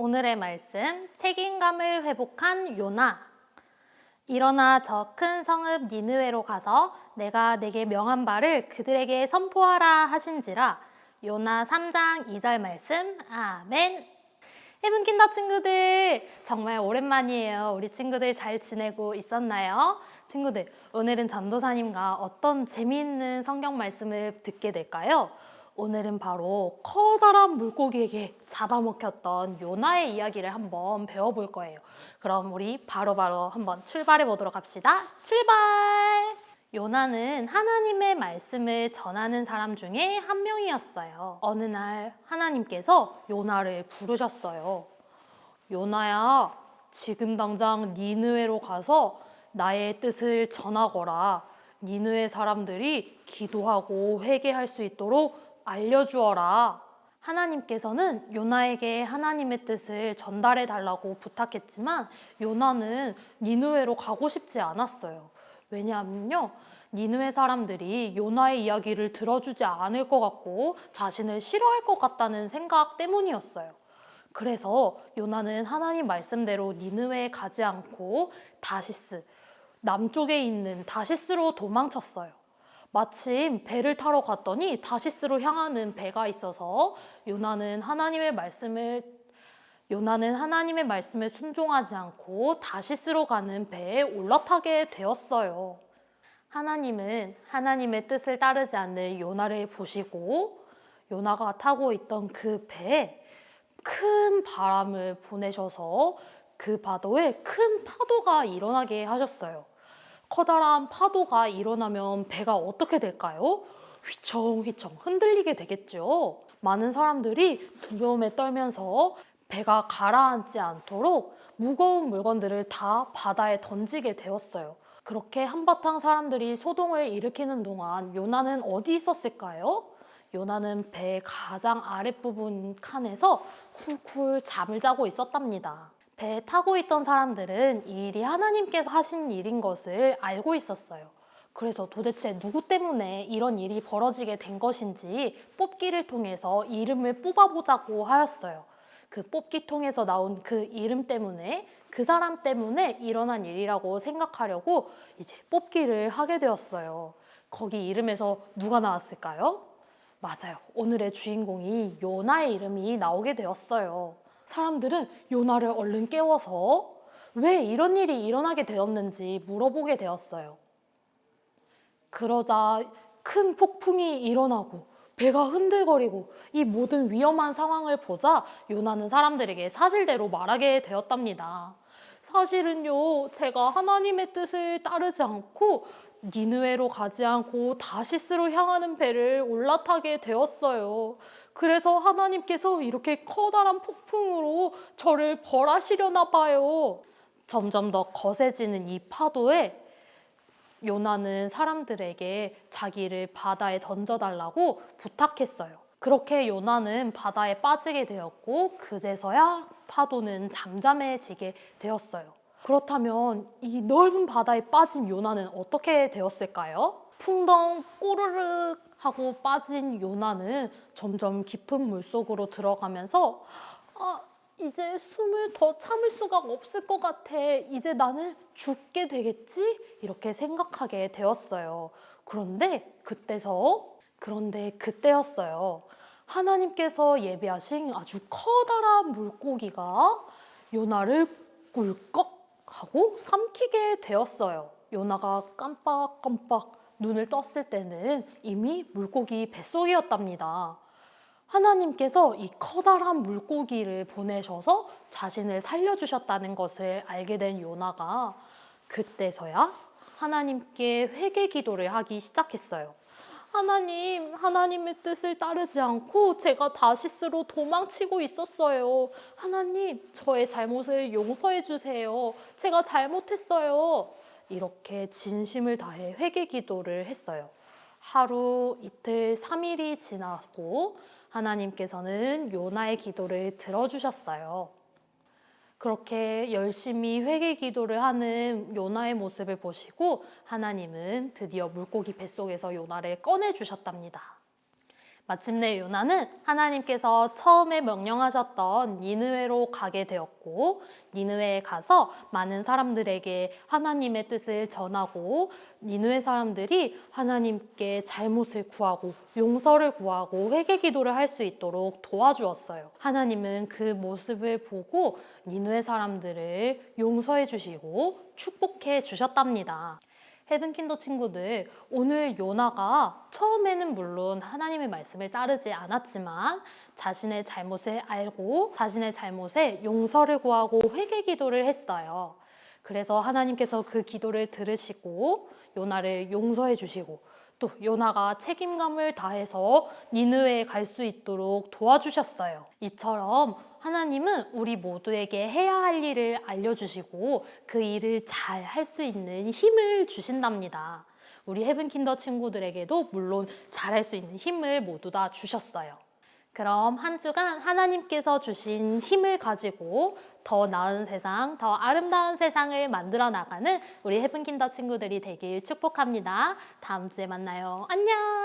오늘의 말씀, 책임감을 회복한 요나. 일어나 저 큰 성읍 니느웨로 가서 내가 내게 명한 바를 그들에게 선포하라 하신지라. 요나 3장 2절 말씀. 아멘. 해븐킨더 친구들, 정말 오랜만이에요. 우리 친구들 잘 지내고 있었나요? 친구들, 오늘은 전도사님과 어떤 재미있는 성경 말씀을 듣게 될까요? 오늘은 바로 커다란 물고기에게 잡아먹혔던 요나의 이야기를 한번 배워볼 거예요. 그럼 우리 바로바로 한번 출발해 보도록 합시다. 출발! 요나는 하나님의 말씀을 전하는 사람 중에 한 명이었어요. 어느 날 하나님께서 요나를 부르셨어요. 요나야, 지금 당장 니느웨로 가서 나의 뜻을 전하거라. 니느웨 사람들이 기도하고 회개할 수 있도록 알려주어라. 하나님께서는 요나에게 하나님의 뜻을 전달해 달라고 부탁했지만 요나는 니느웨로 가고 싶지 않았어요. 왜냐하면요, 니느웨 사람들이 요나의 이야기를 들어주지 않을 것 같고 자신을 싫어할 것 같다는 생각 때문이었어요. 그래서 요나는 하나님 말씀대로 니느웨에 가지 않고 다시스, 남쪽에 있는 다시스로 도망쳤어요. 마침 배를 타러 갔더니 다시스로 향하는 배가 있어서 요나는 하나님의 말씀에 순종하지 않고 다시스로 가는 배에 올라타게 되었어요. 하나님은 하나님의 뜻을 따르지 않는 요나를 보시고 요나가 타고 있던 그 배에 큰 바람을 보내셔서 그 바다에 큰 파도가 일어나게 하셨어요. 커다란 파도가 일어나면 배가 어떻게 될까요? 휘청휘청 흔들리게 되겠죠. 많은 사람들이 두려움에 떨면서 배가 가라앉지 않도록 무거운 물건들을 다 바다에 던지게 되었어요. 그렇게 한바탕 사람들이 소동을 일으키는 동안 요나는 어디 있었을까요? 요나는 배의 가장 아랫부분 칸에서 쿨쿨 잠을 자고 있었답니다. 배에 타고 있던 사람들은 이 일이 하나님께서 하신 일인 것을 알고 있었어요. 그래서 도대체 누구 때문에 이런 일이 벌어지게 된 것인지 뽑기를 통해서 이름을 뽑아보자고 하였어요. 그 뽑기통에서 나온 그 이름 때문에 그 사람 때문에 일어난 일이라고 생각하려고 이제 뽑기를 하게 되었어요. 거기 이름에서 누가 나왔을까요? 맞아요. 오늘의 주인공이 요나의 이름이 나오게 되었어요. 사람들은 요나를 얼른 깨워서 왜 이런 일이 일어나게 되었는지 물어보게 되었어요. 그러자 큰 폭풍이 일어나고 배가 흔들거리고 이 모든 위험한 상황을 보자 요나는 사람들에게 사실대로 말하게 되었답니다. 사실은요, 제가 하나님의 뜻을 따르지 않고 니느웨로 가지 않고 다시스로 향하는 배를 올라타게 되었어요. 그래서 하나님께서 이렇게 커다란 폭풍으로 저를 벌하시려나 봐요. 점점 더 거세지는 이 파도에 요나는 사람들에게 자기를 바다에 던져달라고 부탁했어요. 그렇게 요나는 바다에 빠지게 되었고 그제서야 파도는 잠잠해지게 되었어요. 그렇다면 이 넓은 바다에 빠진 요나는 어떻게 되었을까요? 풍덩 꼬르륵 하고 빠진 요나는 점점 깊은 물속으로 들어가면서 이제 숨을 더 참을 수가 없을 것 같아. 이제 나는 죽게 되겠지? 이렇게 생각하게 되었어요. 그런데 그때였어요. 하나님께서 예비하신 아주 커다란 물고기가 요나를 꿀꺽 하고 삼키게 되었어요. 요나가 깜빡깜빡 눈을 떴을 때는 이미 물고기 뱃속이었답니다. 하나님께서 이 커다란 물고기를 보내셔서 자신을 살려주셨다는 것을 알게 된 요나가 그때서야 하나님께 회개 기도를 하기 시작했어요. 하나님, 하나님의 뜻을 따르지 않고 제가 다시스로 도망치고 있었어요. 하나님, 저의 잘못을 용서해 주세요. 제가 잘못했어요. 이렇게 진심을 다해 회개 기도를 했어요. 하루, 이틀, 3일이 지나고 하나님께서는 요나의 기도를 들어주셨어요. 그렇게 열심히 회개 기도를 하는 요나의 모습을 보시고 하나님은 드디어 물고기 뱃속에서 요나를 꺼내주셨답니다. 마침내 요나는 하나님께서 처음에 명령하셨던 니느웨로 가게 되었고, 니느웨에 가서 많은 사람들에게 하나님의 뜻을 전하고, 니느웨 사람들이 하나님께 잘못을 구하고 용서를 구하고 회개 기도를 할 수 있도록 도와주었어요. 하나님은 그 모습을 보고 니느웨 사람들을 용서해 주시고 축복해 주셨답니다. 헤븐킨더 친구들, 오늘 요나가 처음에는 물론 하나님의 말씀을 따르지 않았지만 자신의 잘못을 알고 자신의 잘못에 용서를 구하고 회개 기도를 했어요. 그래서 하나님께서 그 기도를 들으시고 요나를 용서해 주시고 또 요나가 책임감을 다해서 니느웨에 갈 수 있도록 도와주셨어요. 이처럼 하나님은 우리 모두에게 해야 할 일을 알려주시고 그 일을 잘 할 수 있는 힘을 주신답니다. 우리 헤븐킨더 친구들에게도 물론 잘할 수 있는 힘을 모두 다 주셨어요. 그럼 한 주간 하나님께서 주신 힘을 가지고 더 나은 세상, 더 아름다운 세상을 만들어 나가는 우리 헤븐킨더 친구들이 되길 축복합니다. 다음 주에 만나요. 안녕!